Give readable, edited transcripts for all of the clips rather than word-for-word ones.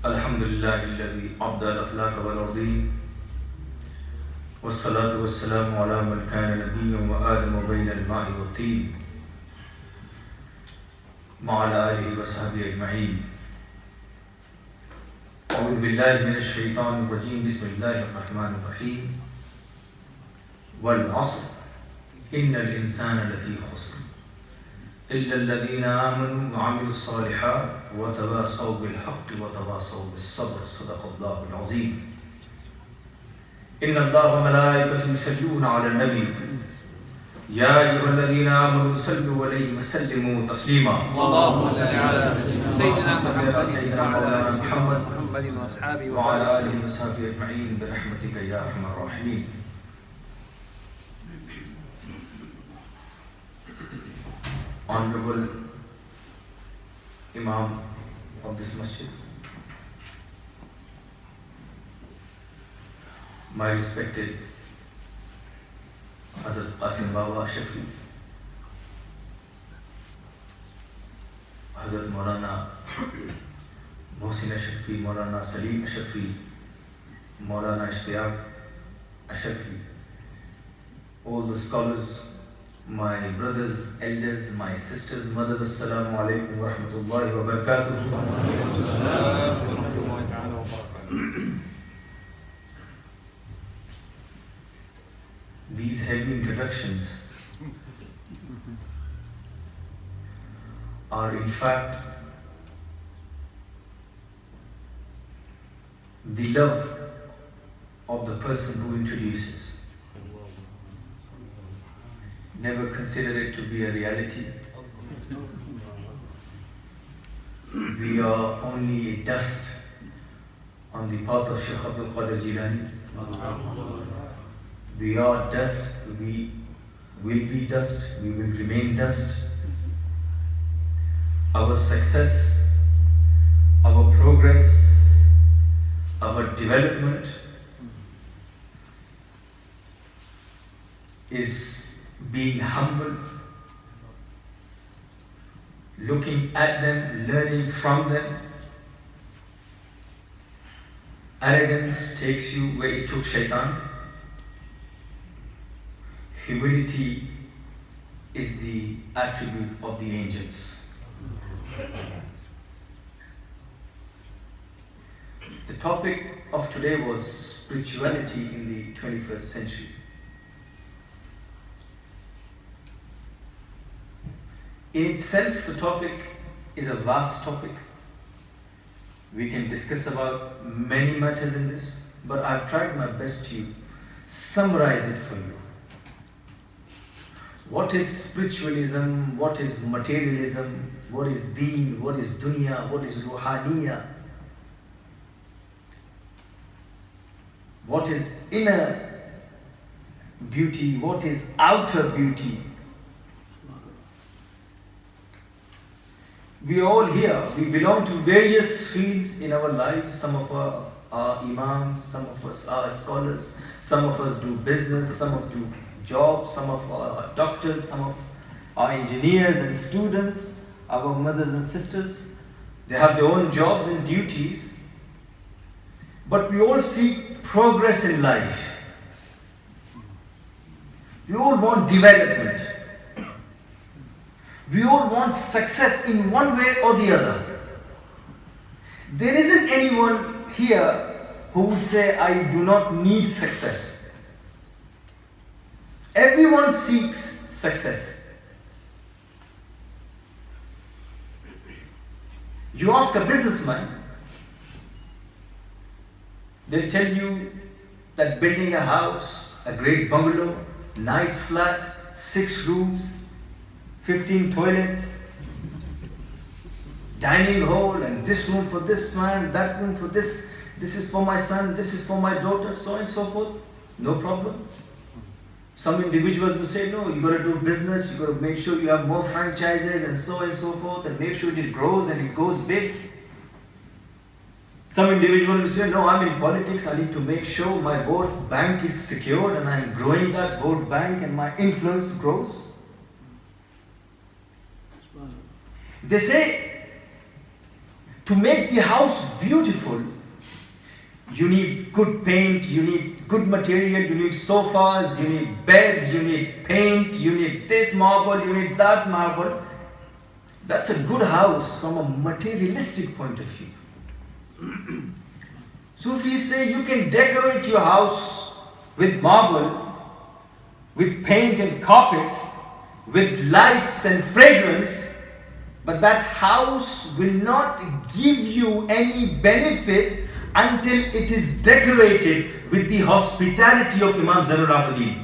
الحمد لله الذي أبدى الأفلاك والأرضين والصلاة والسلام على من كان نبيا وآدم بين الماء والطين وعلى آله وصحبه أجمعين. أعوذ بالله من الشيطان الرجيم. بسم الله الرحمن الرحيم. والعصر إن الإنسان لفي خسر إلا الذين آمنوا وعملوا الصالحات وتواصوا بالحق وتواصوا بالصبر. صدق الله العظيم. إن الله وملائكته يصلون على النبي يا أيها الذين آمنوا صلوا عليه وسلموا تسليما. اللهم صل على سيدنا مولانا محمد وعلى آله وصحبه أجمعين برحمتك يا أرحم الراحمين. Honorable Imam of this masjid, my respected Hazrat Ashrafi, Hazrat Maulana Mohsin Ashrafi, Maulana Salim Ashrafi, Maulana Ashrafi, all the scholars, my brothers, elders, my sisters, mothers, assalamu alaikum wa rahmatullahi wa barakatuh. These heavy introductions are in fact the love of the person who introduces. Never consider it to be a reality. We are only a dust on the path of Shaykh Abdul Qadir Jilani. We are dust, we will be dust, we will remain dust. Our success, our progress, our development is being humble, looking at them, learning from them. Arrogance takes you where it took Shaitan. Humility is the attribute of the angels. The topic of today was spirituality in the 21st century. In itself, the topic is a vast topic. We can discuss about many matters in this, but I've tried my best to summarize it for you. What is spiritualism? What is materialism? What is deen? What is dunya? What is ruhaniya? What is inner beauty? What is outer beauty? We are all here. We belong to various fields in our lives. Some of us are imams, some of us are scholars, some of us do business, some of us do jobs, some of us are doctors, some of our engineers and students, our mothers and sisters. They have their own jobs and duties. But we all seek progress in life. We all want development. We all want success in one way or the other. There isn't anyone here who would say, I do not need success. Everyone seeks success. You ask a businessman, they'll tell you that building a house, a great bungalow, nice flat, 6 rooms, 15 toilets, dining hall, and this room for this man, that room for this is for my son, this is for my daughter, so and so forth, no problem. Some individuals will say, no, you got to do business, you got to make sure you have more franchises and so forth, and make sure it grows and it goes big. Some individual will say, no, I'm in politics, I need to make sure my vote bank is secured and I'm growing that vote bank and my influence grows. They say To make the house beautiful, you need good paint, you need good material, you need sofas, you need beds, you need paint, you need this marble, you need that marble. That's a good house from a materialistic point of view. Sufis say you can decorate your house with marble, with paint and carpets, with lights and fragrance, but that house will not give you any benefit until it is decorated with the hospitality of Imam Zainul Abidin.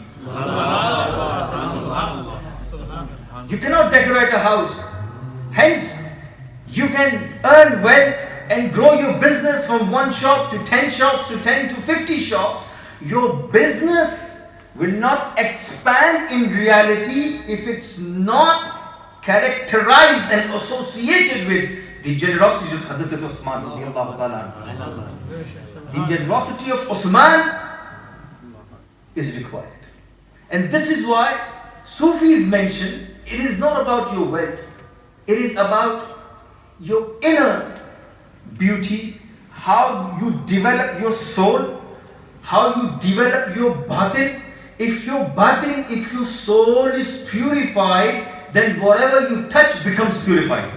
You cannot decorate a house. Hence, you can earn wealth and grow your business from 1 shop to 10 shops to 10 to 50 shops. Your business will not expand in reality if it's not characterized and associated with the generosity of Hazrat Osman. The generosity of Osman is required. And this is why Sufis mention it is not about your wealth. It is about your inner beauty, how you develop your soul, how you develop your batin. If your soul is purified, then whatever you touch becomes purified.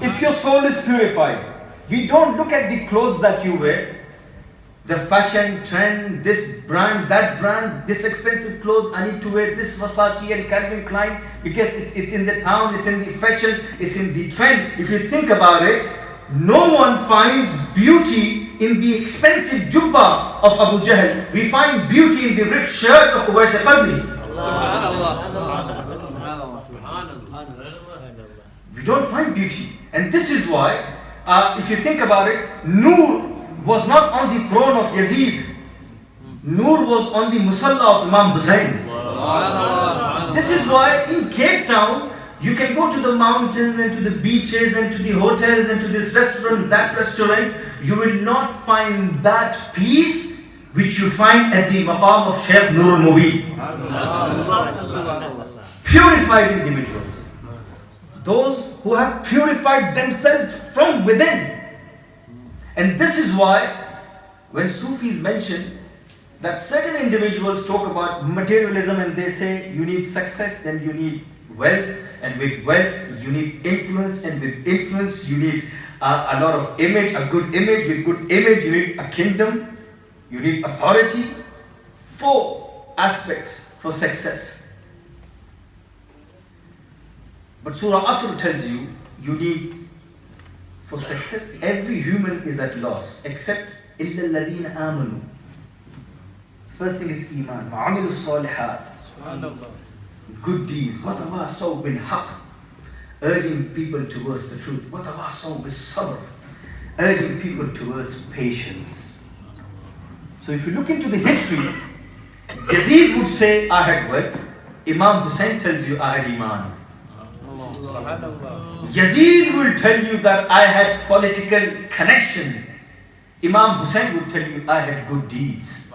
If your soul is purified, we don't look at the clothes that you wear, the fashion trend, this brand, that brand, this expensive clothes, I need to wear this Versace and Calvin Klein because it's in the town, it's in the fashion, it's in the trend. If you think about it, no one finds beauty in the expensive jubba of Abu Jahl. We find beauty in the ripped shirt of Uwais al-Qarni. We don't find beauty. And this is why, if you think about it, Noor was not on the throne of Yazid. Noor was on the musalla of Imam Hussaini. This is why in Cape Town, you can go to the mountains and to the beaches and to the hotels and to this restaurant, that restaurant. You will not find that peace which you find at the maqam of Shaykh Nur al-Mubi. Purified individuals. Those who have purified themselves from within. And this is why when Sufis mention that certain individuals talk about materialism and they say you need success, then you need wealth, and with wealth you need influence, and with influence you need a lot of image, a good image. With good image you need a kingdom, you need authority. 4 aspects for success. But Surah Asr tells you, you need, for success, every human is at loss except إِلَّا الَّذِينَ آمَنُوا. First thing is Iman. وَعَمِلُوا الصَّالِحَاتِ. Good deeds. وَتَوَاصَوْا بِالْحَقِّ. Urging people towards the truth. وَتَوَاصَوْا بِالصَّبْرِ. Urging people towards patience. So if you look into the history, Yazid would say, I had wealth. Imam Hussain tells you, I had Iman. Yazid will tell you that I had political connections. Imam Hussain would tell you I had good deeds.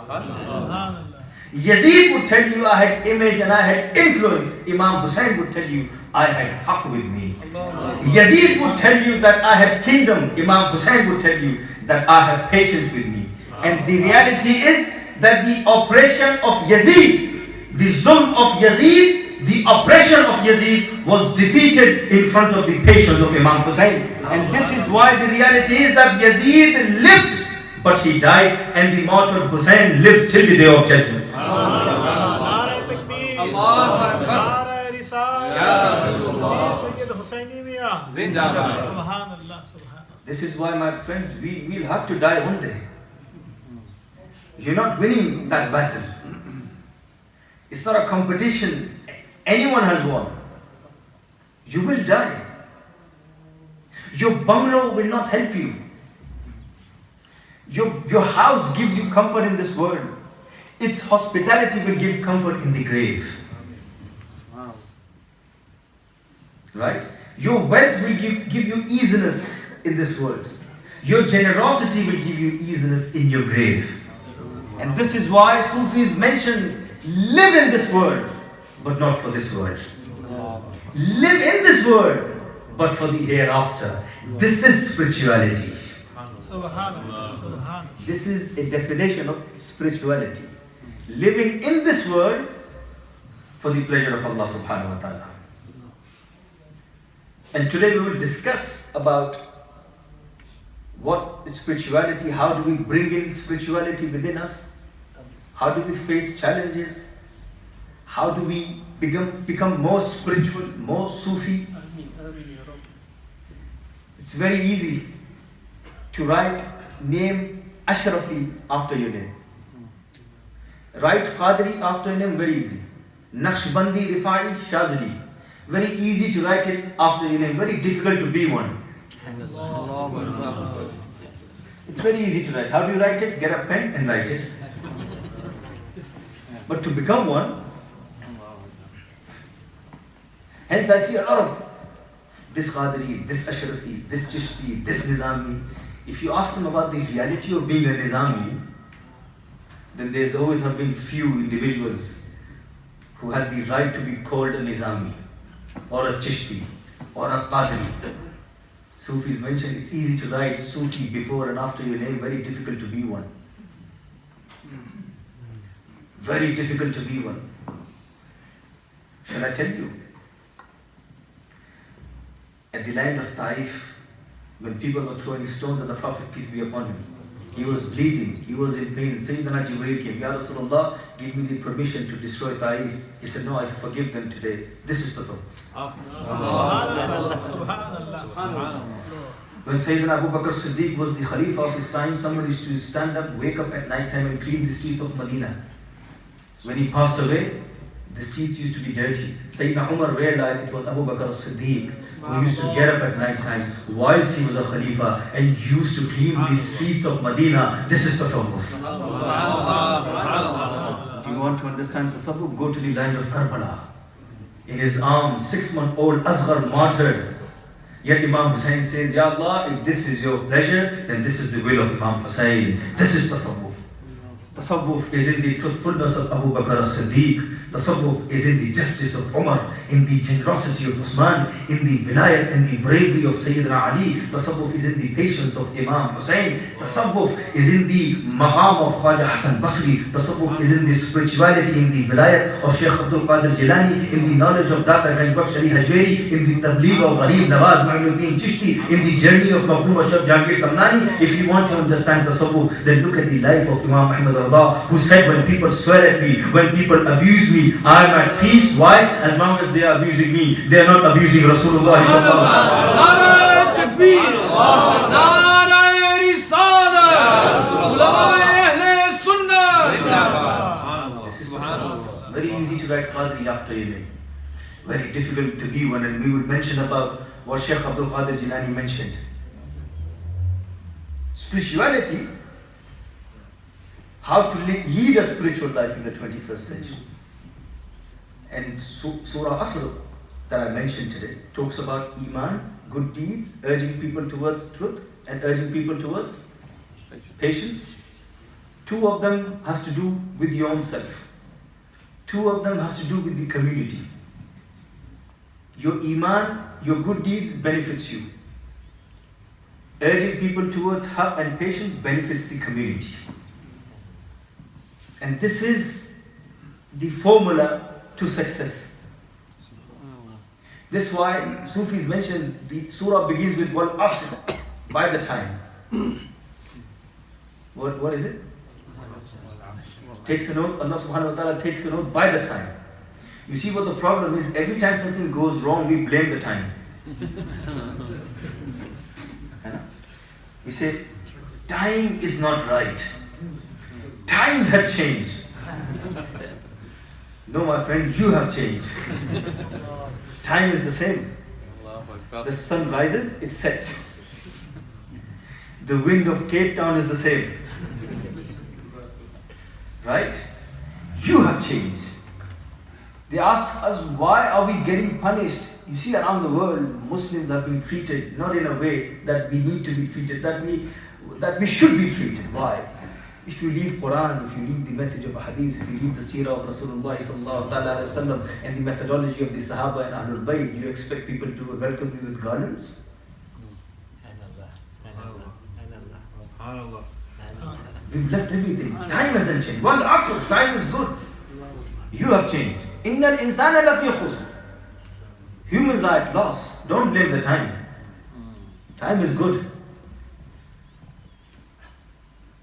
Yazid would tell you I had image and I had influence. Imam Hussain would tell you I had haqq with me. Yazid would tell you that I had kingdom. Imam Hussain would tell you that I had patience with me. And the reality is that the oppression of Yazid, the zulm of Yazid, the oppression of Yazid was defeated in front of the patience of Imam Hussain. And this is why the reality is that Yazid lived, but he died, and the martyr Hussain lives till the day of judgment. This is why, my friends, we'll have to die one day. You're not winning that battle. It's not a competition anyone has won. You will die. Your bungalow will not help you. Your house gives you comfort in this world. Its hospitality will give comfort in the grave. Wow. Right? Your wealth will give you easiness in this world. Your generosity will give you easiness in your grave. And this is why Sufis mention, live in this world, but not for this world. Live in this world, but for the hereafter. This is spirituality. Subhanallah. Subhanallah. This is a definition of spirituality. Living in this world for the pleasure of Allah subhanahu wa ta'ala. And today we will discuss about what is spirituality, how do we bring in spirituality within us, how do we face challenges, how do we become more spiritual, more Sufi. It's very easy to write name Ashrafi after your name. Write Qadri after your name, very easy. Naqshbandi, Rifai, Shazili. Very easy to write it after your name, very difficult to be one. It's very easy to write. How do you write it? Get a pen and write it. But to become one, hence I see a lot of this Qadri, this Ashrafi, this Chishti, this Nizami. If you ask them about the reality of being a Nizami, then there's always have been few individuals who had the right to be called a Nizami, or a Chishti, or a Qadri. Sufis mentioned it's easy to write Sufi before and after your name, very difficult to be one. Very difficult to be one. Shall I tell you? At the land of Taif, when people were throwing stones at the Prophet, peace be upon him, he was bleeding, he was in pain. Sayyidina Jibreel came, Ya Rasulullah, give me the permission to destroy Taif. He said, no, I forgive them today. This is tasawwuf. Subhanallah. Subhanallah. When Sayyidina Abu Bakr Siddiq was the Khalifa of his time, someone used to stand up, wake up at night time and clean the streets of Medina. When he passed away, the streets used to be dirty. Sayyidina Umar realized it was Abu Bakr Siddiq who used to get up at night time whilst he was a Khalifa and used to clean the streets of Medina. This is tasawwuf. Do you want to understand tasawwuf? Go to the land of Karbala. In his arms, 6-month-old Asghar martyred. Yet Imam Hussain says, Ya Allah, if this is your pleasure, then this is the will of Imam Hussain. This is tasawwuf. Tasawwuf is in the truthfulness of Abu Bakr as-Siddiq. Tasawwuf is in the justice of Umar, in the generosity of Usman, in the vilayat and the bravery of Sayyidina Ali. Tasawwuf is in the patience of Imam Hussain. Tasawwuf is in the maqam of Khwaja Hassan Basri. Tasawwuf is in the spirituality, in the vilayat of Shaykh Abdul Qadir Jilani, in the knowledge of Data Ganjbaksh Ali Hajweri, in the tabligh of Gharib Nawaz Mu'inuddin Chishti, in the journey of Makhdoom Ashraf Jahangir Samnani. If you want to understand tasawwuf, then look at the life of Imam Ahmad Allah, who said, when people swear at me, when people abuse me, I am at peace. Why? As long as they are abusing me, they are not abusing Rasulullah sallallahu alaihi wasallam. Very easy to write Qadri after your name. Very difficult to be one, and we will mention about what Shaykh Abdul Qadir Jilani mentioned. Spirituality, how to lead a spiritual life in the 21st century. And Surah Asr that I mentioned today talks about Iman, good deeds, urging people towards truth and urging people towards patience. 2 of them has to do with your own self. 2 of them has to do with the community. Your Iman, your good deeds benefits you. Urging people towards haq and patience benefits the community. And this is the formula to success. This is why Sufis mention the surah begins with wal asr, by the time. What is it? Takes an oath, Allah subhanahu wa ta'ala takes an oath by the time. You see what the problem is? Every time something goes wrong, we blame the time. We say, time is not right. Times have changed. No, my friend, you have changed. Time is the same. The sun rises, it sets. The wind of Cape Town is the same. Right? You have changed. They ask us, why are we getting punished? You see, around the world, Muslims have been treated not in a way that we need to be treated, that we should be treated. Why? If you leave Quran, if you leave the message of a hadith, if you leave the seerah of Rasulullah sallallahu alaihi wasallam and the methodology of the Sahaba and Ahlul Bayt, you expect people to welcome you with garlands? We've left everything. Time hasn't changed. Well, asr, time is good. You have changed. Innal insana lafi khusr. Humans are at loss. Don't blame the time. Time is good.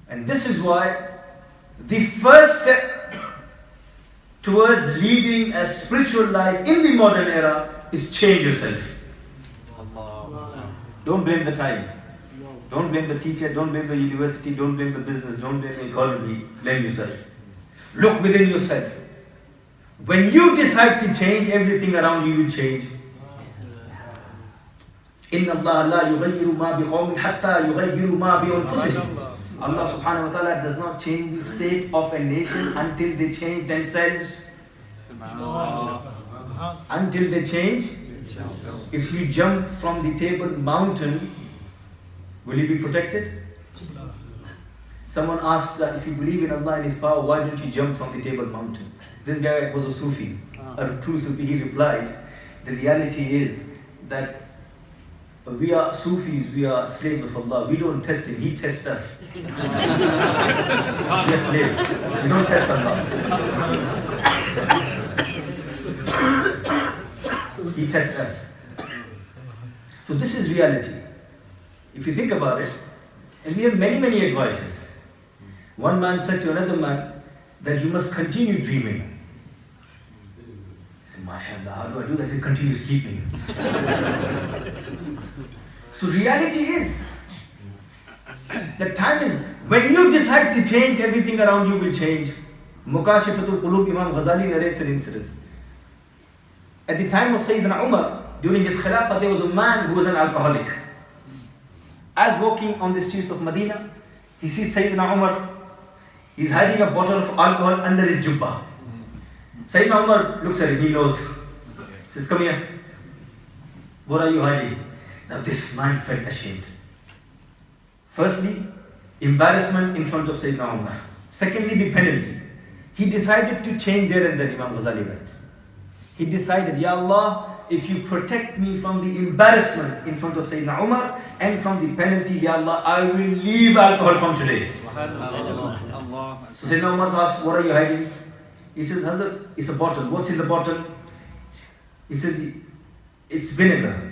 And this is why the first step towards leading a spiritual life in the modern era is change yourself. Don't blame the time. Don't blame the teacher, don't blame the university, don't blame the business, don't blame the economy, blame yourself. Look within yourself. When you decide to change, everything around you will change. إِنَّ اللَّهَ لَا يُغَيِّرُ مَا بِقَوْمٍ حَتَّى يُغَيِّرُ مَا بِأَنفُسِهِمْ. Allah subhanahu wa ta'ala does not change the state of a nation until they change themselves. Until they change. If you jump from the Table Mountain, will you be protected? Someone asked that if you believe in Allah and His power, why don't you jump from the Table Mountain? This guy was a Sufi, a true Sufi. He replied, the reality is that we are Sufis, we are slaves of Allah. We don't test Him, He tests us. We are slaves. We don't test Allah. He tests us. So this is reality. If you think about it, and we have many advices. One man said to another man that you must continue dreaming. He said, MashaAllah, how do I do that? I said, continue sleeping. So reality is, the time is, when you decide to change, everything around you will change. Mukashifatul Qulub, Imam Ghazali narrates an incident. At the time of Sayyidina Umar, during his Khilafah, there was a man who was an alcoholic. As walking on the streets of Medina, he sees Sayyidina Umar. He's hiding a bottle of alcohol under his jubbah. Sayyidina Umar looks at him, he knows. He says, come here. What are you hiding? Now this man felt ashamed. Firstly, embarrassment in front of Sayyidina Umar. Secondly, the penalty. He decided to change there and then, Imam Ghazali writes. He decided, Ya Allah, if you protect me from the embarrassment in front of Sayyidina Umar and from the penalty, Ya Allah, I will leave alcohol from today. So Sayyidina Umar asked, what are you hiding? He says, Hazrat, it's a bottle. What's in the bottle? He says, it's vinegar.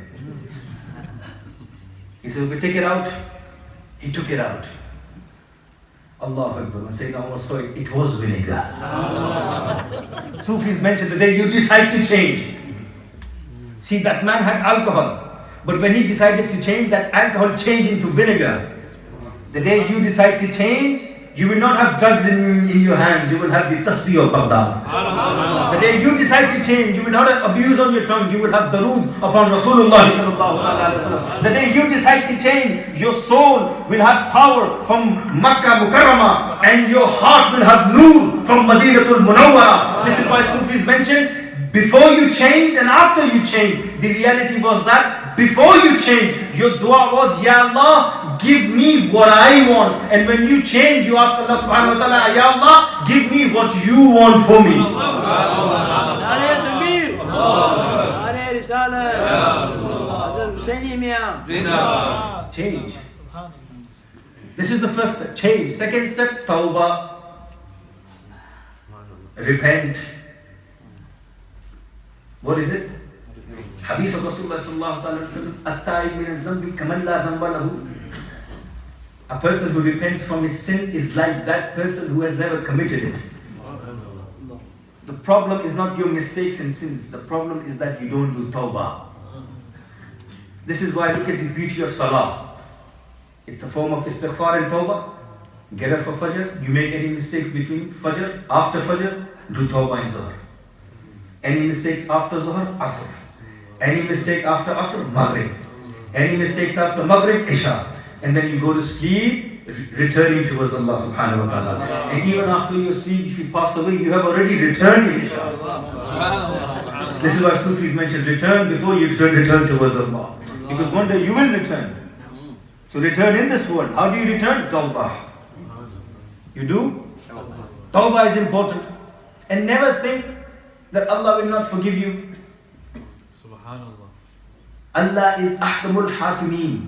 He said, okay, take it out. He took it out. Allahu Akbar. When Sayyidina Umar saw it, it was vinegar. Sufis mentioned the day you decide to change. See, that man had alcohol, but when he decided to change, that alcohol changed into vinegar. The day you decide to change, you will not have drugs in your hands, you will have the tasbih of Baghdad. The day you decide to change, you will not have abuse on your tongue, you will have darood upon Rasulullah. The day you decide to change, your soul will have power from Makkah Mukarramah and your heart will have nur from Madinatul Munawwara. This is why Sufis mentioned, before you changed and after you changed, the reality was that before you changed, your dua was, Ya Allah, give me what I want. And when you change, you ask Allah subhanahu wa ta'ala, Ya Allah, give me what you want for me. Change. This is the first step, change. Second step, tawbah. Repent. What is it? Hadith of Rasulullah sallallahu alaihi wasallam, at-ta'ib min al-zambi kaman la dhanba lahu. A person who repents from his sin is like that person who has never committed it. The problem is not your mistakes and sins. The problem is that you don't do tawbah. This is why I look at the beauty of salah. It's a form of istighfar and tawbah. Get up for fajr, you make any mistakes between fajr, after fajr, do tawbah in zuhr. Any mistakes after zuhr, asr. Any mistake after asr, maghrib. Any mistakes after maghrib, isha. And then you go to sleep, returning towards Allah subhanahu wa ta'ala. And even after your sleep, if you pass away, you have already returned in isha. This is why Sufis mentioned return before you return towards Allah. Because one day you will return. So return in this world. How do you return? Tawbah. You do? Tawbah is important. And never think that Allah will not forgive you. Subhanallah. Allah is Ahkamul Hakimeen.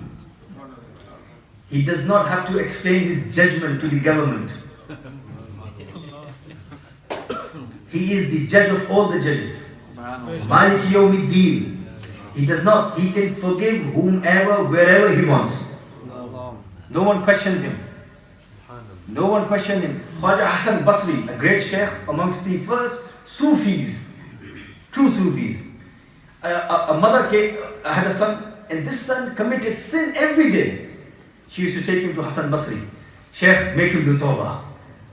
He does not have to explain his judgment to the government. He is the judge of all the judges. Malik Yawmiddin. He does not, he can forgive whomever, wherever he wants. No one questions him. No one questioned him. Khwaja Hassan Basri, a great sheikh amongst the first Sufis, true Sufis. A mother had a son, and this son committed sin every day. She used to take him to Hassan Basri. Sheikh, make him do tawbah.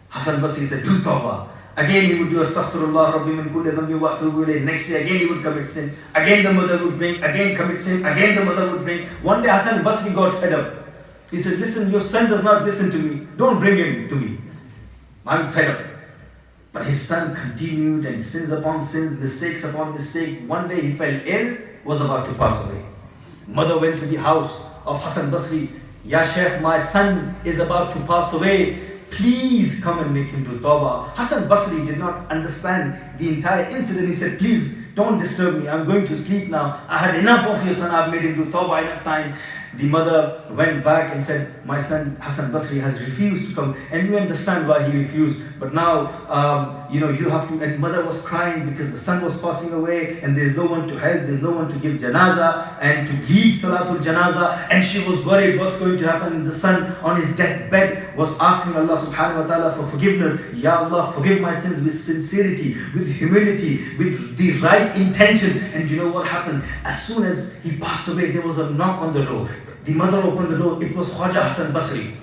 Hassan Basri said, do tawbah. Again he would do astaghfirullah rabbi min kulli dhanbi wa atubu ilayh. Next day again he would commit sin. Again the mother would bring, again commit sin, again the mother would bring. One day Hassan Basri got fed up. He said, listen, your son does not listen to me. Don't bring him to me. I'm fed up. But his son continued, and sins upon sins, mistakes upon mistake. One day he fell ill, was about to pass away. Mother went to the house of Hassan Basri. Ya Shaykh, my son is about to pass away. Please come and make him do tawbah. Hassan Basri did not understand the entire incident. He said, please don't disturb me. I'm going to sleep now. I had enough of your son. I've made him do tawbah enough time. The mother went back and said, my son Hassan Basri has refused to come, and we understand why he refused, but now you have to. And mother was crying because the son was passing away and there's no one to help, there's no one to give janaza and to lead salatul janaza, and she was worried what's going to happen. And the son on his deathbed was asking Allah subhanahu wa ta'ala for forgiveness. Ya Allah, forgive my sins with sincerity, with humility, with the right intention. And you know what happened? As soon as he passed away, there was a knock on the door. The mother opened the door. It was Khwaja Hassan Basri.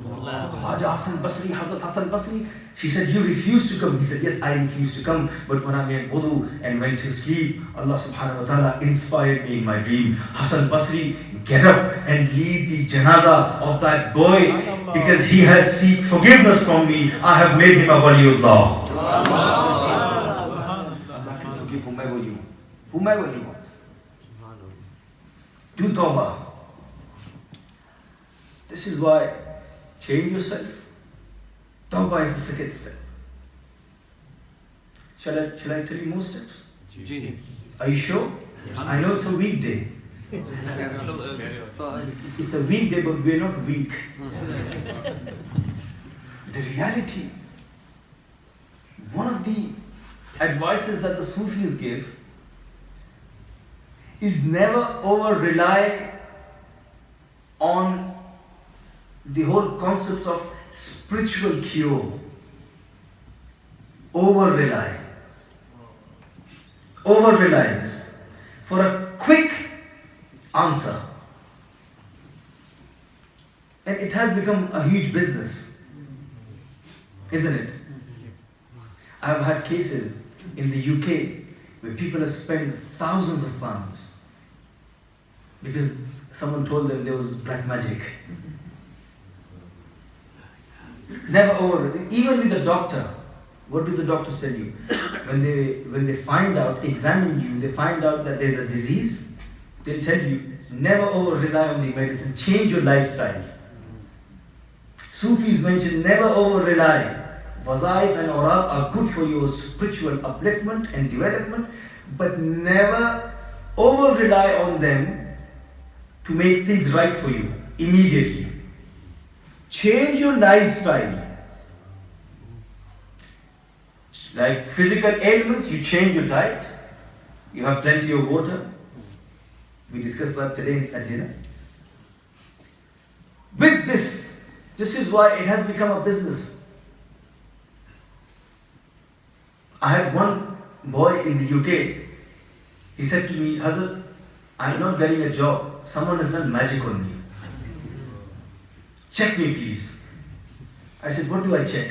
Khwaja Hassan Basri, Hazrat Hassan Basri. She said, you refused to come. He said, yes, I refused to come. But when I made wudu and went to sleep, Allah subhanahu wa ta'ala inspired me in my dream. Hassan Basri, get up and lead the janaza of that boy, because he has seek forgiveness from me. I have made him a waliullah. Allah can forgive whomever you want. Do tawbah. This is why change yourself. Tawbah is the second step. Shall I tell you more steps? Are you sure? I know it's a weekday. It's a weekday, but we're not weak. The reality, one of the advices that the Sufis give is never over rely on the whole concept of spiritual cure. Over rely. Over reliance for a quick answer. And it has become a huge business, isn't it? I've had cases in the UK where people have spent thousands of pounds because someone told them there was black magic. Never over. Even with the doctor, what do the doctors tell you? When they find out, examine you, they find out that there's a disease, they'll tell you, never over rely on the medicine, change your lifestyle. Sufis mention never over rely. Wazaif and awrad are good for your spiritual upliftment and development, but never over rely on them to make things right for you immediately. Change your lifestyle. Like physical ailments, you change your diet. You have plenty of water. We discussed that today at dinner. With this is why it has become a business. I had one boy in the UK. He said to me, Hazrat, I'm not getting a job. Someone has done magic on me. Check me, please. I said, what do I check?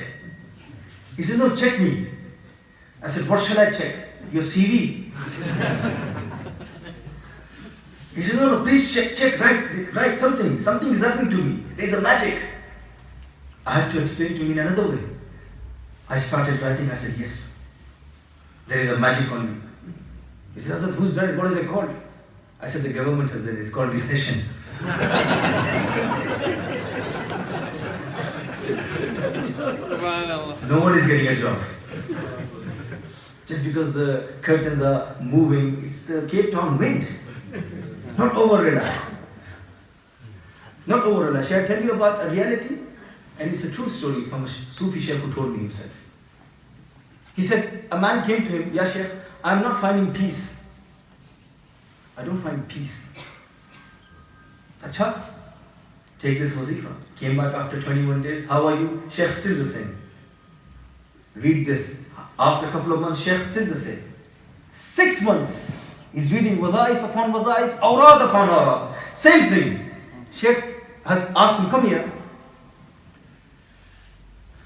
He said, no, check me. I said, what shall I check? Your CV. He said, no, please check, write something. Something is happening to me. There's a magic. I had to explain to him in another way. I started writing. I said, yes, there is a magic on me. He said, Hazrat, who's done it? What is it called? I said, the government has done it. It's called recession. No one is getting a job. Just because the curtains are moving, it's the Cape Town wind. Not over-rely. Not over-rely. Shall I tell you about a reality? And it's a true story from a Sufi Sheikh who told me himself. He said, a man came to him, Ya Sheikh, I'm not finding peace. I don't find peace. Acha, take this wazifa. Came back after 21 days. How are you? Sheikh, still the same. Read this. After a couple of months, Sheikh, still the same. 6 months, he's reading wazaif upon wazaif, awrad upon awrad. Same thing. Sheikh has asked him, come here.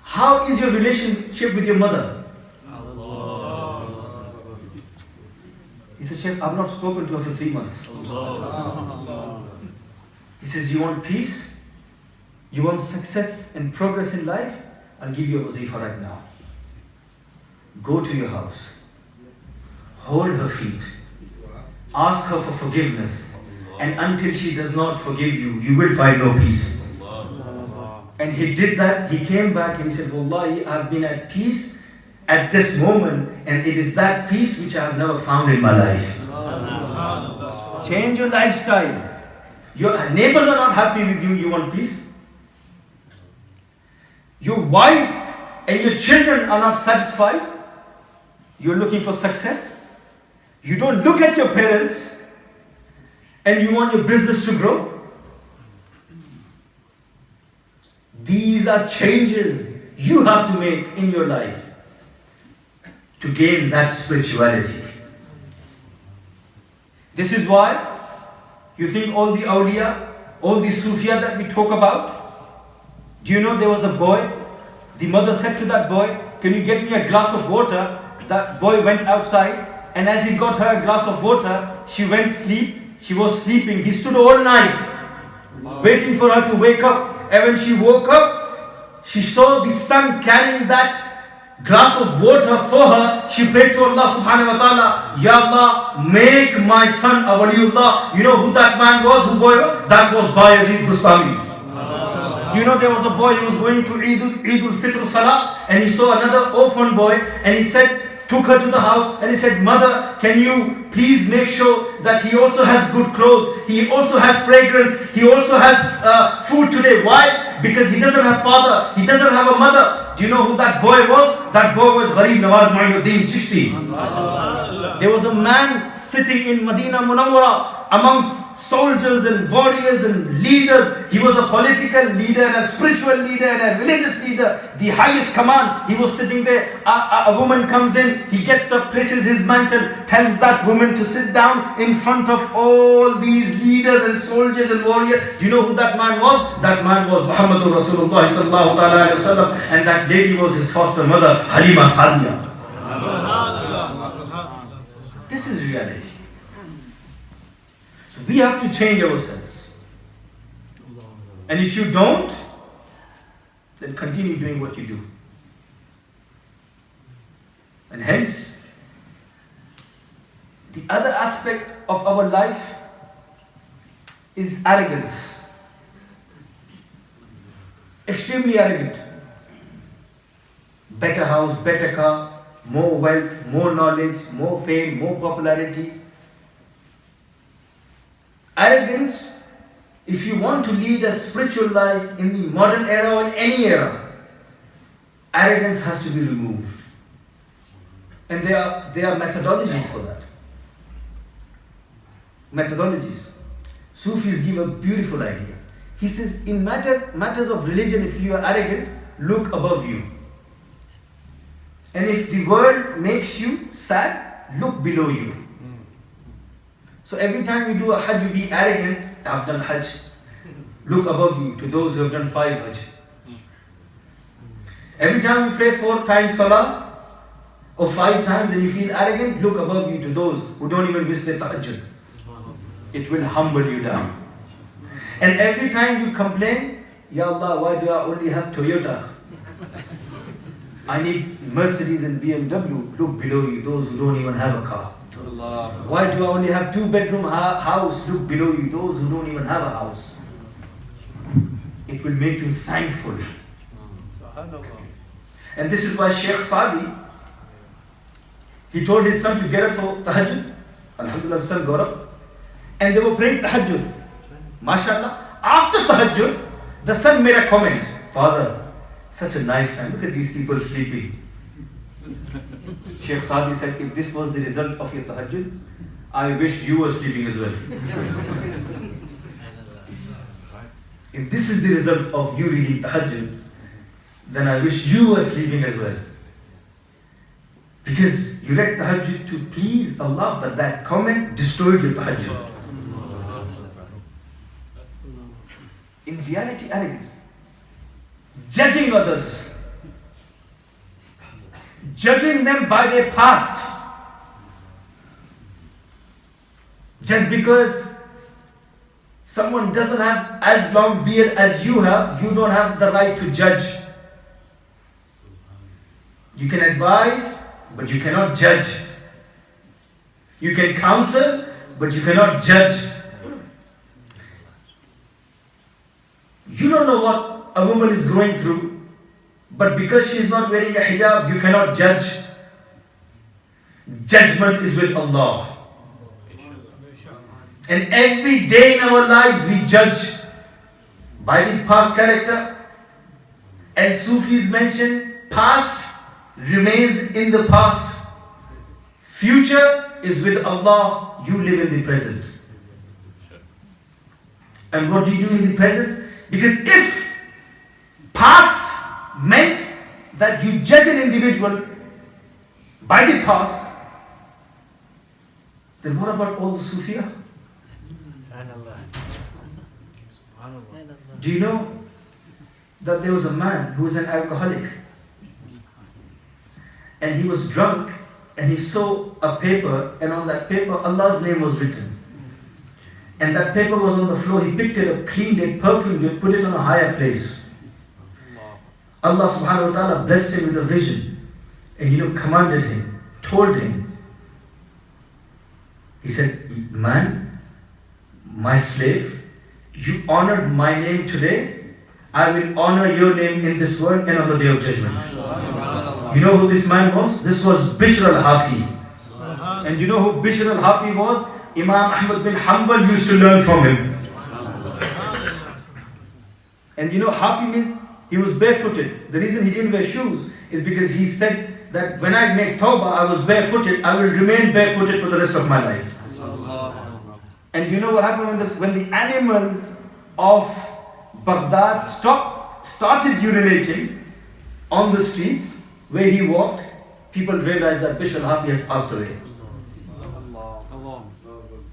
How is your relationship with your mother? He says, Sheikh, I've not spoken to her for 3 months. He says, you want peace? You want success and progress in life? I'll give you a wazifa right now. Go to your house. Hold her feet. Ask her for forgiveness. And until she does not forgive you, you will find no peace. And he did that. He came back and he said, Wallahi, I've been at peace at this moment, and it is that peace which I have never found in my life. Change your lifestyle. Your neighbors are not happy with you, you want peace. Your wife and your children are not satisfied. You're looking for success. You don't look at your parents and you want your business to grow. These are changes you have to make in your life to gain that spirituality. This is why you think all the awliya, all the Sufiya that we talk about, do you know there was a boy, the mother said to that boy, can you get me a glass of water? That boy went outside, and as he got her a glass of water, she went to sleep. She was sleeping. He stood all night waiting for her to wake up. And when she woke up, she saw the son carrying that glass of water for her. She prayed to Allah subhanahu wa ta'ala, Ya Allah, make my son a waliullah. You know who that man was, who boy was? That was Bayezid Bustami. Do you know there was a boy who was going to Eidul Fitr Salah, and he saw another orphan boy, and he said, took her to the house, and he said, Mother, can you please make sure that he also has good clothes, he also has fragrance, he also has food today. Why? Because he doesn't have father, he doesn't have a mother. Do you know who that boy was? That boy was Gharib Nawaz Mu'inuddin Chishti. There was a man sitting in Medina Munawwara amongst soldiers and warriors and leaders. He was a political leader and a spiritual leader and a religious leader, the highest command. He was sitting there. A woman comes in, he gets up, places his mantle, tells that woman to sit down in front of all these leaders and soldiers and warriors. Do you know who that man was? That man was Muhammadur Rasulullah sallallahu alaihi wasallam, and that lady was his foster mother, Halima Sadiya. This is reality. So we have to change ourselves. And if you don't, then continue doing what you do. And hence, the other aspect of our life is arrogance. Extremely arrogant. Better house, better car, more wealth, more knowledge, more fame, more popularity. Arrogance, if you want to lead a spiritual life in the modern era or in any era, arrogance has to be removed. And there are methodologies for that. Methodologies. Sufis give a beautiful idea. He says, in matters of religion, if you are arrogant, look above you. And if the world makes you sad, look below you. So every time you do a Hajj, you be arrogant. I've done Hajj. Look above you to those who have done 5 Hajj. Every time you pray 4 times Salah or 5 times and you feel arrogant, look above you to those who don't even miss their Tahajjud. It will humble you down. And every time you complain, Ya Allah, why do I only have Toyota? I need Mercedes and BMW. Look below you, those who don't even have a car. Why do I only have 2-bedroom house? Look below you, those who don't even have a house. It will make you thankful. And this is why Sheikh Sadi, he told his son to get up for tahajjud. Alhamdulillah, his son got up. And they were praying tahajjud. MashaAllah. After tahajjud, the son made a comment. Father, such a nice time. Look at these people sleeping. Sheikh Sadi said, if this was the result of your tahajjud, I wish you were sleeping as well. If this is the result of you reading tahajjud, then I wish you were sleeping as well. Because you read tahajjud to please Allah, but that comment destroyed your tahajjud. In reality, arrogance. Judging others. Judging them by their past. Just because someone doesn't have as long beard as you have, you don't have the right to judge. You can advise, but you cannot judge. You can counsel, but you cannot judge. You don't know what a woman is going through, but because she is not wearing a hijab, you cannot judge. Judgment is with Allah. And every day in our lives we judge by the past character. And Sufis mention past remains in the past. Future is with Allah. You live in the present. And what do you do in the present? Because if past meant that you judge an individual by the past, then what about all the Sufia? Do you know that there was a man who was an alcoholic, and he was drunk, and he saw a paper, and on that paper Allah's name was written, and that paper was on the floor. He picked it up, cleaned it, perfumed it, put it on a higher place. Allah subhanahu wa ta'ala blessed him with a vision, and commanded him, told him. He said, man, my slave, you honored my name today, I will honor your name in this world and on the day of judgment. You know who this man was? This was Bishr al-Hafi. And you know who Bishr al-Hafi was? Imam Ahmad bin Hanbal used to learn from him. And you know, Hafi means he was barefooted. The reason he didn't wear shoes is because he said that when I make tawbah, I was barefooted, I will remain barefooted for the rest of my life. And you know what happened when the animals of Baghdad started urinating on the streets where he walked? People realized that Bishr al-Hafi has passed away.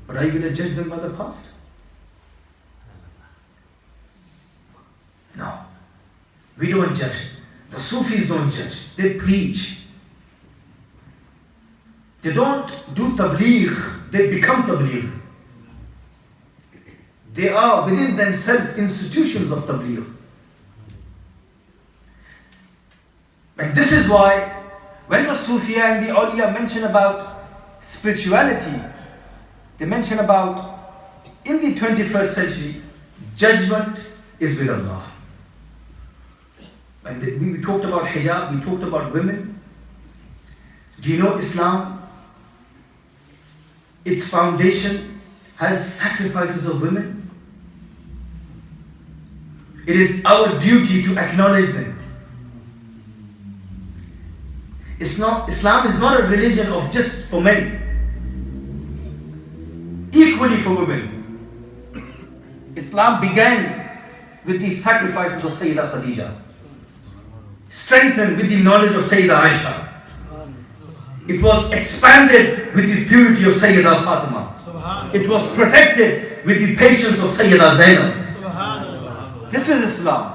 But are you going to judge them by the past? No. We don't judge. The Sufis don't judge. They preach. They don't do tabligh. They become tabligh. They are within themselves institutions of tabligh. And this is why when the Sufiya and the awliya mention about spirituality, they mention about in the 21st century, judgment is with Allah. And we talked about hijab, we talked about women. Do you know Islam? Its foundation has sacrifices of women. It is our duty to acknowledge them. Islam is not a religion of just for men. Equally for women. Islam began with the sacrifices of Sayyidah Khadija, strengthened with the knowledge of Sayyidah Aisha. It was expanded with the purity of Sayyidah Fatima. It was protected with the patience of Sayyidah Zainab. This is Islam.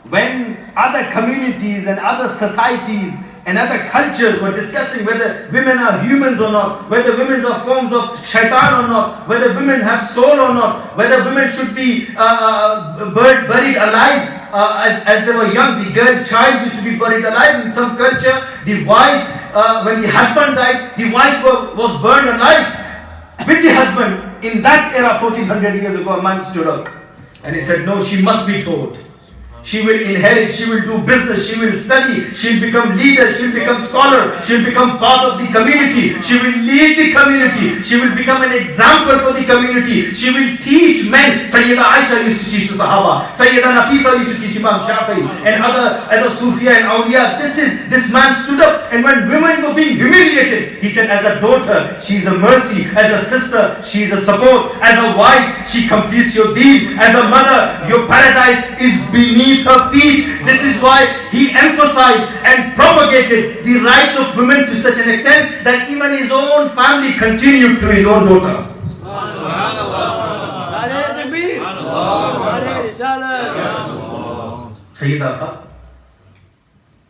When other communities and other societies and other cultures were discussing whether women are humans or not, whether women are forms of shaitan or not, whether women have soul or not, whether women should be buried alive as they were young. The girl child used to be buried alive. In some culture, the wife, when the husband died, the wife was burned alive with the husband. In that era, 1400 years ago, a man stood up and he said, no, she must be told. She will inherit, she will do business, she will study, she'll become leader, she'll become scholar, she'll become part of the community, she will lead the community, she will become an example for the community, she will teach men. Sayyida Aisha used to teach the Sahaba, Sayyida Nafisa used to teach Imam Shafi and other Sufiya and Awliya. This man stood up, and when women were being humiliated, he said, as a daughter, she is a mercy, as a sister, she is a support, as a wife, she completes your deen, as a mother, your paradise is beneath her feet. This is why he emphasized and propagated the rights of women to such an extent that even his own family continued through his own daughter. Sayyida,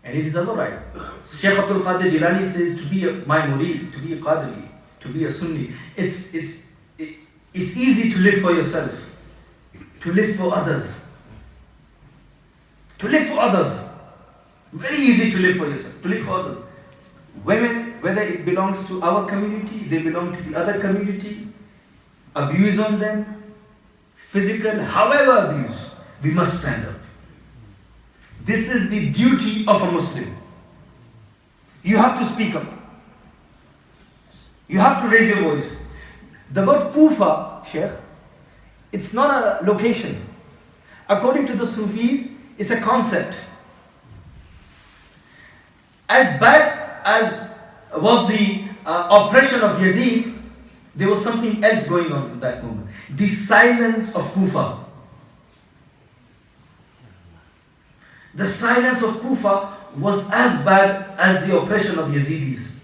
and it is our right. Shaykh Abdul Qadir Jilani says to be my murid, to be a Qadri, to be a Sunni, it's easy to live for yourself, to live for others. To live for others. Very easy to live for yourself, to live for others. Women, whether it belongs to our community, they belong to the other community, abuse on them, physical, however abuse, we must stand up. This is the duty of a Muslim. You have to speak up. You have to raise your voice. The word Kufa, Sheikh, it's not a location. According to the Sufis, it's a concept. As bad as was the oppression of Yazid, there was something else going on at that moment. The silence of Kufa. The silence of Kufa was as bad as the oppression of Yazidis.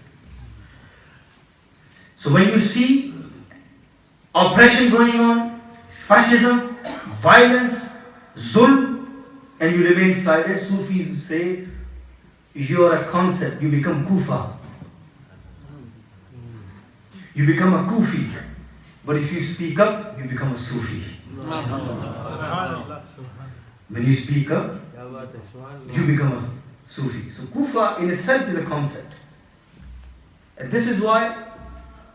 So when you see oppression going on, fascism, violence, zulm, and you remain silent, Sufis say you are a concept, you become Kufa. You become a Kufi. But if you speak up, you become a Sufi. When you speak up, you become a Sufi. So Kufa in itself is a concept. And this is why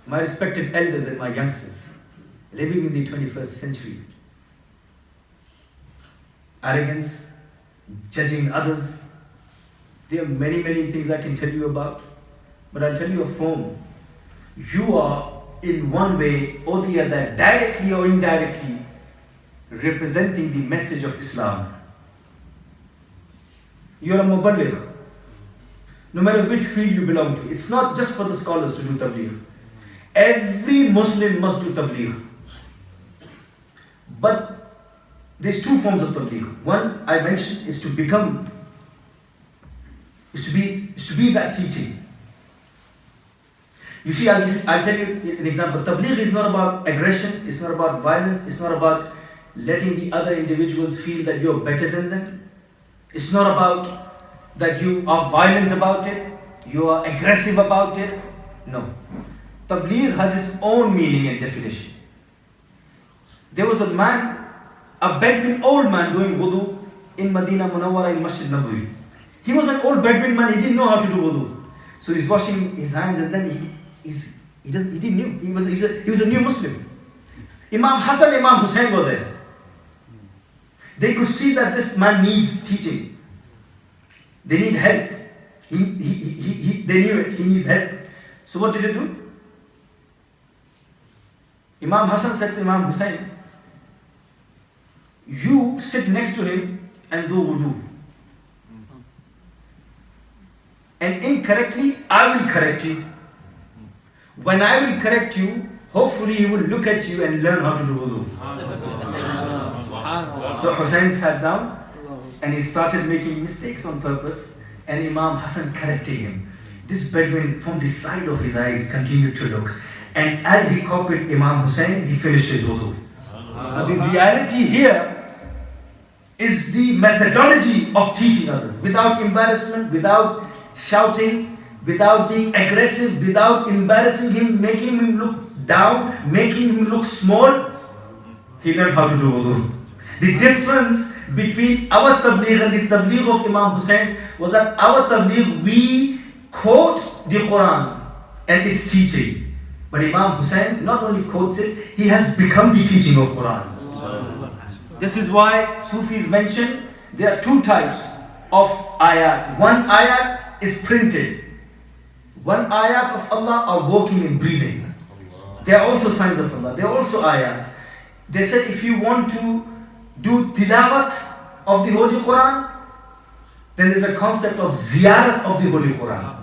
my respected elders and my youngsters living in the 21st century, arrogance, judging others, there are many things I can tell you about, but I'll tell you a form. You are in one way or the other, directly or indirectly, representing the message of Islam. You're a muballigh. No matter which field you belong to. It's not just for the scholars to do tabligh. Every Muslim must do tabligh. But there's two forms of tabligh. One I mentioned is to become, is to be that teaching. You see, I'll tell you an example. Tabligh is not about aggression, it's not about violence, it's not about letting the other individuals feel that you're better than them. It's not about that you are violent about it, you are aggressive about it. No. Tabligh has its own meaning and definition. There was a man, a Bedouin old man doing wudu in Medina Munawwara in Masjid Nabawi. He was an old Bedouin man, he didn't know how to do wudu. So he's washing his hands and then he didn't know. He was a new Muslim. Imam Hassan, Imam Hussain were there. They could see that this man needs teaching. They need help. They knew it, he needs help. So what did they do? Imam Hassan said to Imam Hussain, you sit next to him and do wudu. And incorrectly, I will correct you. When I will correct you, hopefully he will look at you and learn how to do wudu. So Hussain sat down and he started making mistakes on purpose, and Imam Hassan corrected him. This Bedouin from the side of his eyes continued to look, and as he copied Imam Hussain, he finished his wudu. Now the reality here is the methodology of teaching others, without embarrassment, without shouting, without being aggressive, without embarrassing him, making him look down, making him look small. He learned how to do wudu. The difference between our tabligh and the tabligh of Imam Hussain was that our tabligh, we quote the Quran and its teaching. But Imam Hussain not only quotes it, he has become the teaching of Quran. This is why Sufis mention there are two types of ayat. One ayat is printed. One ayat of Allah are walking and breathing. They are also signs of Allah. They are also ayat. They said if you want to do tilawat of the Holy Quran, then there's a concept of ziyarat of the Holy Quran.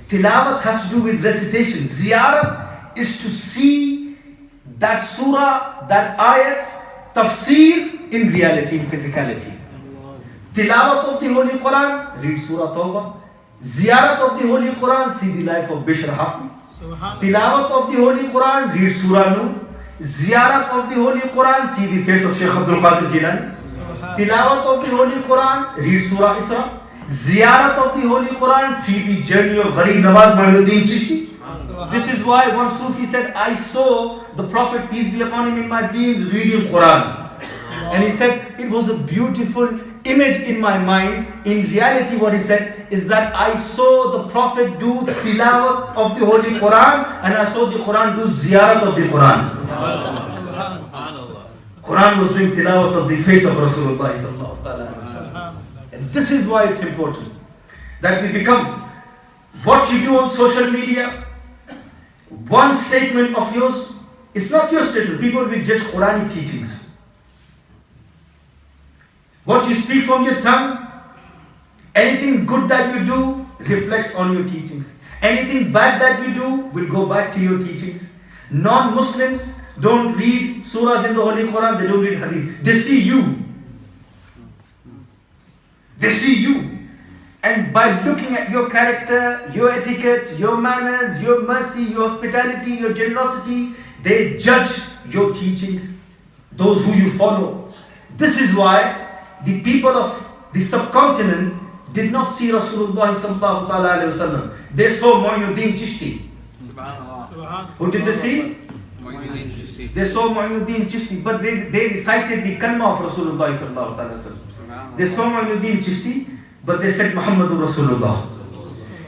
Tilawat has to do with recitation. Ziyarat is to see that surah, that ayat's tafsir in reality, in physicality. Tilawat of the Holy Quran, read Surah Tawbah. Ziyarat of the Holy Quran, see the life of Ashrafi. Tilawat of the Holy Quran, read Surah Nur. Ziyarat of the Holy Quran, see the face of Shaykh Abdul Qadir Jilani. Tilawat of the Holy Quran, read Surah Isra. Ziyarat of the Holy Quran, see the journey of Gharib Nawaz Mu'ayyiduddin Chishti. This is why one Sufi said, I saw the Prophet, peace be upon him, in my dreams reading Quran. And he said, it was a beautiful image in my mind. In reality, what he said is that I saw the Prophet do tilawat of the Holy Quran, and I saw the Quran do ziyarat of the Quran. Quran was doing tilawat of the face of Rasulullah sallallahu alaihi wasallam. And this is why it's important that we become what you do on social media. One statement of yours, it's not your statement. People will judge Quranic teachings. What you speak from your tongue, anything good that you do reflects on your teachings. Anything bad that you do will go back to your teachings. Non-Muslims don't read surahs in the Holy Quran, they don't read hadith. They see you. They see you. And by looking at your character, your etiquettes, your manners, your mercy, your hospitality, your generosity, they judge your teachings, those who you follow. This is why the people of the subcontinent did not see Rasulullah sallallahu alaihi wasallam. They saw Mu'ayyiduddin Chishti. Who did they see? They saw Mu'ayyiduddin Chishti, but they recited the kalma of Rasulullah sallallahu alaihi wasallam. They saw Mu'ayyiduddin Chishti, but they said Muhammadur Rasulullah.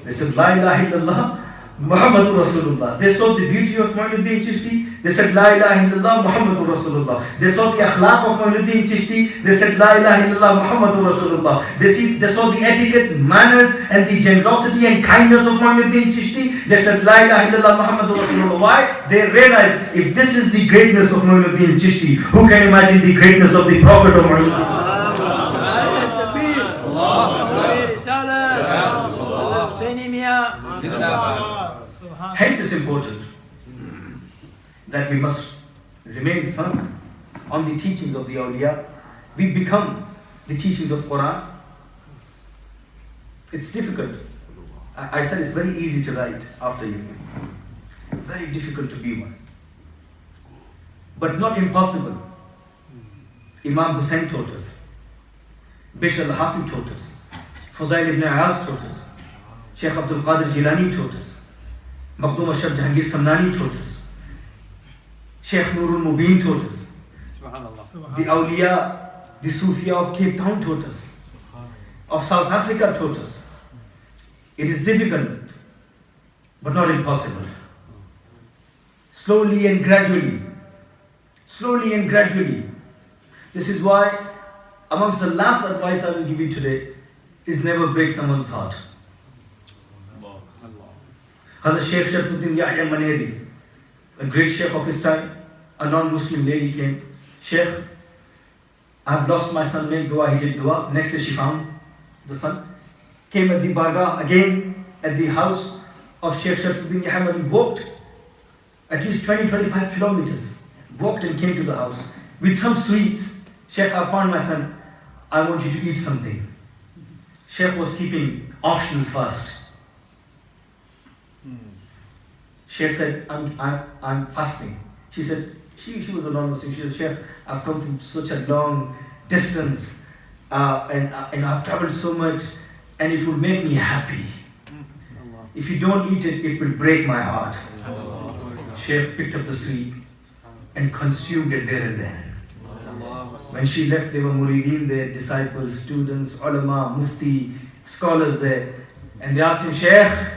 They said La ilaha illallah Muhammadur Rasulullah. They saw the beauty of Mu'ayyiduddin Chishti. They said La ilaha illallah Muhammadur Rasulullah. They saw the akhlaq of Mu'ayyiduddin Chishti. They said La ilaha illallah Muhammadur Rasulullah. They saw the etiquette, manners and the generosity and kindness of Mu'ayyiduddin Chishti. They said La ilaha illallah Muhammadur Rasulullah. Why? They realized if this is the greatness of Mu'ayyiduddin Chishti, who can imagine the greatness of the Prophet of Mu'ayyiduddin? Hence it's important that we must remain firm on the teachings of the awliya. We become the teachings of Quran. It's difficult. I said it's very easy to write after you. Very difficult to be one. But not impossible. Imam Hussaini taught us. Bishr al-Hafi taught us. Fuzail ibn Ayaz taught us. Shaykh Abdul Qadir Jilani taught us. Makhdoom Ashraf Jahangir Samnani taught us. Shaykh Nurul Mubin taught us. The awliya, the Sufiya of Cape Town taught us. Of South Africa taught us. It is difficult, but not impossible. Slowly and gradually. Slowly and gradually. This is why, amongst the last advice I will give you today, is never break someone's heart. Hazrat Sheikh Sharfuddin Yahya Maneri, a great sheikh of his time, a non-Muslim lady came. Sheikh, I have lost my son, make dua. He did dua. Next day she found the son. Came at the bargah again at the house of Sheikh Sharfuddin Yahya Maneri. Walked at least 20-25 kilometers. Walked and came to the house with some sweets. Sheikh, I found my son. I want you to eat something. Sheikh was keeping optional fast. Sheikh said, I'm fasting. She said, she was a non-Muslim. She said, Sheikh, I've come from such a long distance and I've traveled so much and it will make me happy. If you don't eat it, it will break my heart. Sheikh picked up the sweet and consumed it there and then. When she left, there were murideen there, disciples, students, ulama, mufti, scholars there. And they asked him, Sheikh,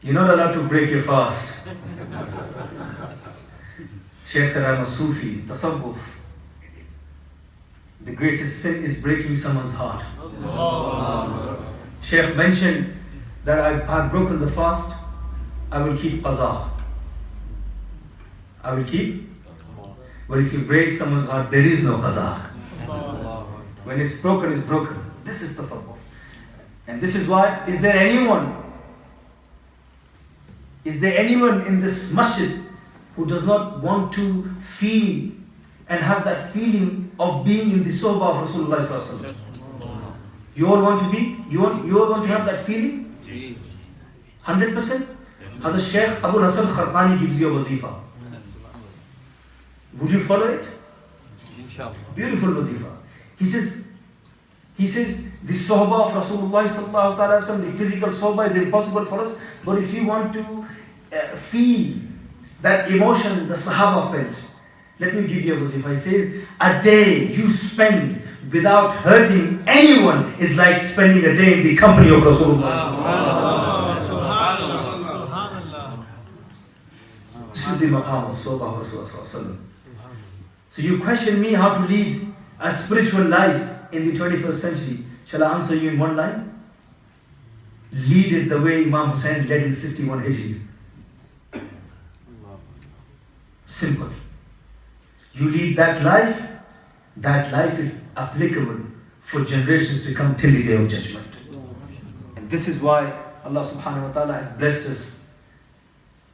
you're not allowed to break your fast. Sheikh said, I'm a Sufi, tasawwuf. The greatest sin is breaking someone's heart. Shaykh mentioned that I've broken the fast, I will keep qaza. I will keep. But if you break someone's heart, there is no qaza. When it's broken, it's broken. This is tasawwuf. And this is why, is there anyone in this masjid who does not want to feel and have that feeling of being in the sohbah of Rasulullah sallallahu alaihi wasallam? You all want to be? You all want to have that feeling? 100%? Hazrat Shaykh Abu Hasan Kharqani gives you a wazifa. Would you follow it? Inshallah. Beautiful wazifa. He says, the sohbah of Rasulullah sallallahu alaihi wasallam, the physical sohbah is impossible for us. But if you want to feel that emotion the Sahaba felt, let me give you a wazifa. He says, a day you spend without hurting anyone is like spending a day in the company of Rasulullah. This is the maqam of sohbah of Rasulullah. So you question me how to lead a spiritual life in the 21st century. Shall I answer you in one line? Lead it the way Imam Hussaini led in 61 Hijri. Simple. You lead that life is applicable for generations to come till the day of judgment. And this is why Allah subhanahu wa ta'ala has blessed us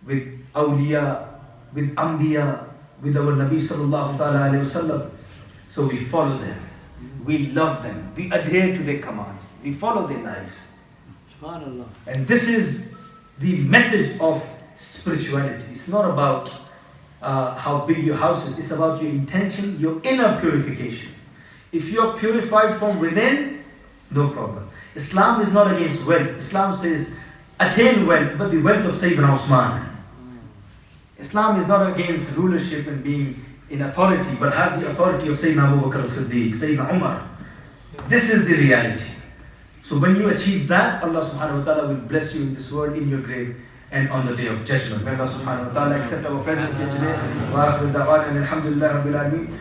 with awliya, with anbiya, with our Nabi sallallahu ta'ala alayhi wasallam. So we follow them, we love them, we adhere to their commands, we follow their lives. And this is the message of spirituality. It's not about how big your house is, it's about your intention, your inner purification. If you're purified from within, no problem. Islam is not against wealth. Islam says, attain wealth, but the wealth of Sayyidina Usman. Islam is not against rulership and being in authority, but have the authority of Sayyidina Abu Bakr as-Siddiq, Sayyidina Umar. This is the reality. So when you achieve that, Allah subhanahu wa ta'ala will bless you in this world, in your grave, and on the day of judgment. May Allah subhanahu wa ta'ala accept our presence here today. Wa akhiru da'wana alhamdulillahi rabbil alameen.